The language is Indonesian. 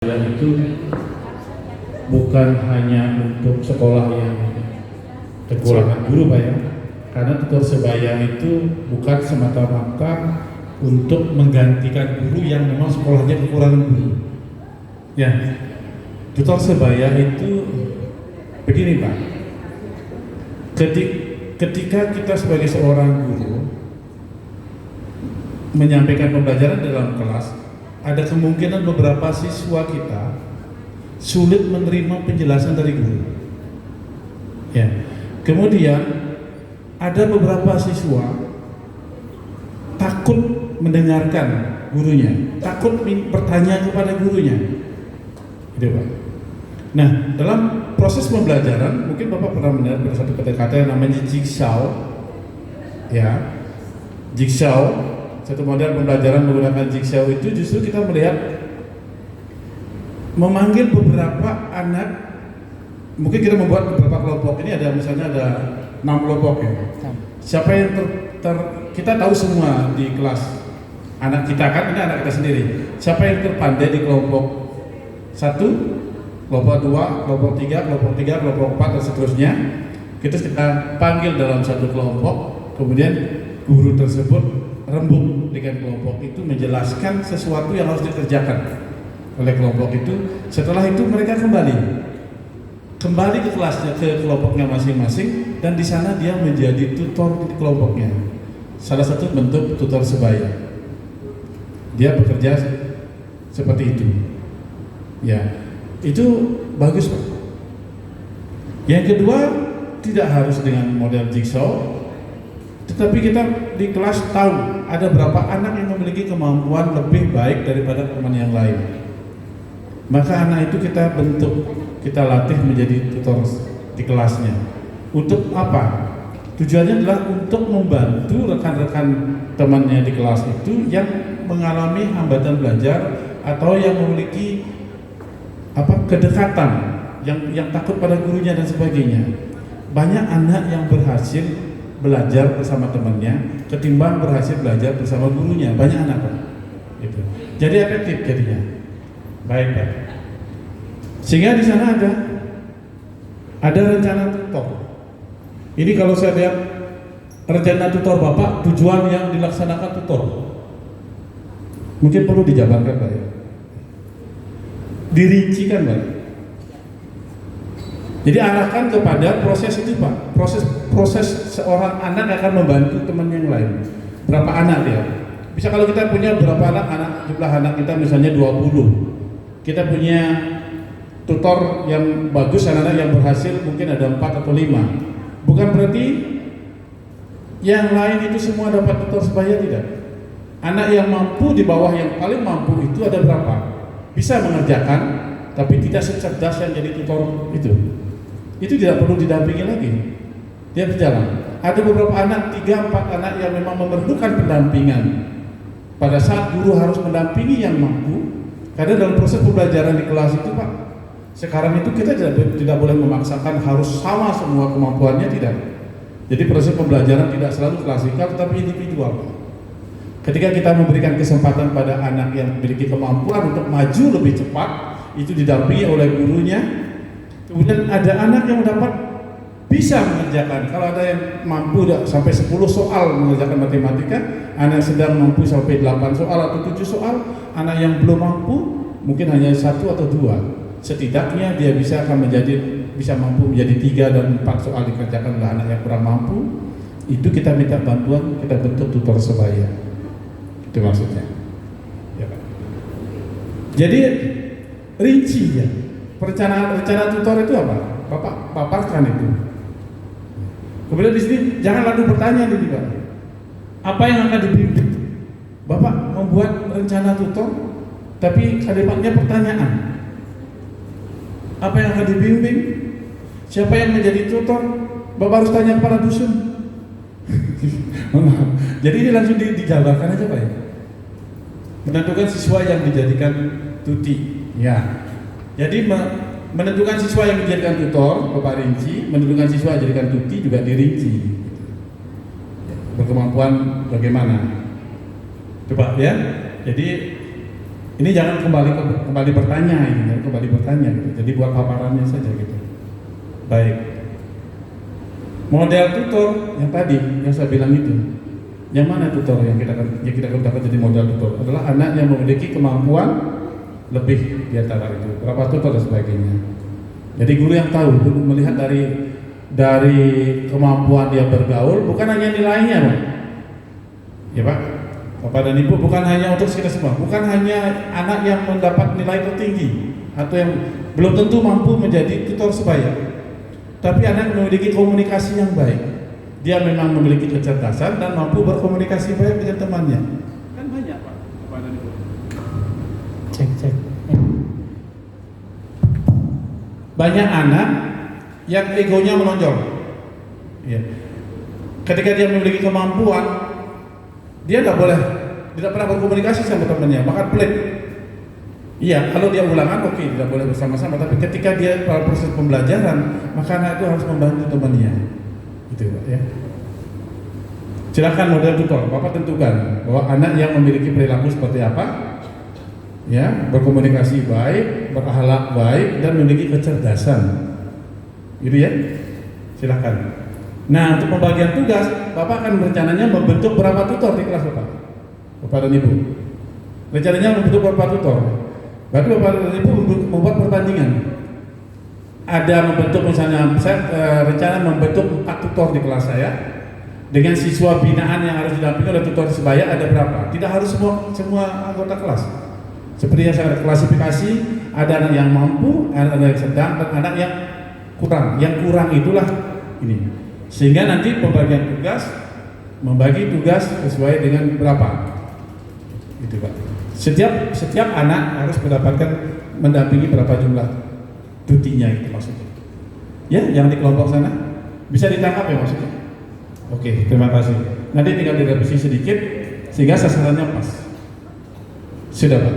Itu bukan hanya untuk sekolah yang kekurangan guru Pak ya, karena tutor sebaya itu bukan semata-mata untuk menggantikan guru yang memang sekolahnya kekurangan guru ya. Tutor sebaya itu begini Pak, ketika kita sebagai seorang guru menyampaikan pembelajaran dalam kelas, ada kemungkinan beberapa siswa kita sulit menerima penjelasan dari guru. Ya. Kemudian ada beberapa siswa takut mendengarkan gurunya, takut bertanya kepada gurunya. Gitu, Pak. Nah, dalam proses pembelajaran, mungkin Bapak pernah mendengar pada satu kata-kata yang namanya jigsaw. Ya. Jigsaw, satu model pembelajaran menggunakan jigsaw itu justru kita melihat memanggil beberapa anak. Mungkin kita membuat beberapa kelompok. Ini ada misalnya ada 6 kelompok ya. Siapa yang kita tahu semua di kelas anak kita kan, ini anak kita sendiri. Siapa yang terpandai di kelompok 1, kelompok 2, kelompok 3, kelompok 3, kelompok 4 dan seterusnya. Kita panggil dalam satu kelompok, kemudian guru tersebut rembuk dengan kelompok itu menjelaskan sesuatu yang harus dikerjakan oleh kelompok itu. Setelah itu mereka kembali ke kelasnya, ke kelompoknya masing-masing, dan di sana dia menjadi tutor di kelompoknya. Salah satu bentuk tutor sebaya. Dia bekerja seperti itu. Ya, itu bagus Pak. Yang kedua, tidak harus dengan model jigsaw, tetapi kita di kelas tahu ada berapa anak yang memiliki kemampuan lebih baik daripada teman yang lain. Maka anak itu kita bentuk, kita latih menjadi tutor di kelasnya. Untuk apa? Tujuannya adalah untuk membantu rekan-rekan temannya di kelas itu yang mengalami hambatan belajar atau yang memiliki kedekatan, yang takut pada gurunya dan sebagainya. Banyak anak yang berhasil belajar bersama temannya ketimbang berhasil belajar bersama gurunya. Banyak anak Pak. Gitu. Jadi efektif jadinya. Baik Pak. Sehingga di sana ada rencana tutor. Ini kalau saya lihat rencana tutor Bapak, tujuan yang dilaksanakan tutor mungkin perlu dijabarkan Pak ya. Dirincikan Pak. Jadi arahkan kepada proses itu Pak. Proses seorang anak akan membantu teman yang lain. Berapa anak ya? Bisa kalau kita punya berapa anak, jumlah anak kita misalnya 20. Kita punya tutor yang bagus, anak-anak yang berhasil mungkin ada 4 atau 5. Bukan berarti yang lain itu semua dapat tutor sebaya, tidak. Anak yang mampu di bawah yang paling mampu itu ada berapa? Bisa mengerjakan, tapi tidak secerdas yang jadi tutor itu. Itu tidak perlu didampingi lagi. Dia berjalan. Ada beberapa anak, 3-4 anak yang memang memerlukan pendampingan. Pada saat guru harus mendampingi yang mampu, karena dalam proses pembelajaran di kelas itu Pak, sekarang itu kita tidak boleh memaksakan harus sama semua kemampuannya, tidak. Jadi proses pembelajaran tidak selalu klasikal, tetapi individual. Ketika kita memberikan kesempatan pada anak yang memiliki kemampuan untuk maju lebih cepat, itu didampingi oleh gurunya. Kemudian ada anak yang dapat bisa mengerjakan. Kalau ada yang mampu sampai 10 soal mengerjakan matematika, anak sedang mampu sampai 8 soal atau 7 soal, anak yang belum mampu mungkin hanya 1 atau 2. Setidaknya dia bisa mampu menjadi 3 dan 4 soal dikerjakan oleh anak yang kurang mampu. Itu kita minta bantuan, kita bentuk tutor sebaya. Itu maksudnya. Ya, Pak. Jadi rincinya, rencana tutor itu apa? Bapak paparkan itu. Kemudian di sini jangan lalu bertanya nih Pak. Apa yang akan dibimbing? Bapak membuat rencana tutor, tapi kalimatnya pertanyaan. Apa yang akan dibimbing? Siapa yang menjadi tutor? Bapak harus tanya kepada dusun. Jadi ini langsung dijabarkan aja Pak ya. Menentukan siswa yang dijadikan tuti. Ya. Jadi menentukan siswa yang dijadikan tutor, Bapak rinci. Menentukan siswa yang dijadikan tuti juga dirinci. Berkemampuan bagaimana? Coba ya. Jadi Ini jangan kembali bertanya ini, jangan kembali bertanya gitu. Jadi buat paparannya saja gitu. Baik. Model tutor yang tadi yang saya bilang itu. Yang mana tutor yang kita katakan jadi model tutor adalah anak yang memiliki kemampuan lebih di antara itu. Berapa tutor dan sebagainya. Jadi guru yang tahu melihat dari kemampuan dia bergaul, bukan hanya nilainya, Pak. Ya, Pak. Bapak dan Ibu, bukan hanya untuk kita semua, bukan hanya anak yang mendapat nilai tertinggi atau yang belum tentu mampu menjadi tutor sebaya, tapi anak yang memiliki komunikasi yang baik. Dia memang memiliki kecerdasan dan mampu berkomunikasi baik dengan temannya. Kan banyak, Pak. Bapak dan Ibu. Cek. Banyak anak yang egonya menonjol. Ya. Ketika dia memiliki kemampuan, dia tidak pernah berkomunikasi sama temannya, bahkan pelit. Iya, kalau dia ulangan oke, tidak boleh bersama-sama, tapi ketika dia pada proses pembelajaran, maka anak itu harus membantu temannya. Gitu, Pak, ya. Silakan model tutor, Bapak tentukan bahwa anak yang memiliki perilaku seperti apa, ya, berkomunikasi baik, berakhlak baik, dan memiliki kecerdasan. Gitu ya, silakan. Nah, untuk pembagian tugas, Bapak akan rencananya membentuk berapa tutor di kelas Bapak dan Ibu? Rencananya membentuk berapa tutor? Berarti Bapak dan Ibu membuat pertandingan. Ada membentuk, misalnya saya rencana membentuk 4 tutor di kelas saya dengan siswa binaan yang harus didampingi oleh tutor sebaya ada berapa? Tidak harus semua anggota kelas. Seperti yang saya klasifikasi, ada anak yang mampu, ada anak yang sedang, dan anak yang kurang. Yang kurang itulah ini. Sehingga nanti pembagian tugas, membagi tugas sesuai dengan berapa. Itu, Pak. Setiap anak harus mendampingi berapa jumlah cutinya itu maksudnya. Ya, yang di kelompok sana bisa ditangkap ya maksudnya. Oke, terima kasih. Nanti tinggal direvisi sedikit sehingga sasarannya pas. Sudah, Pak.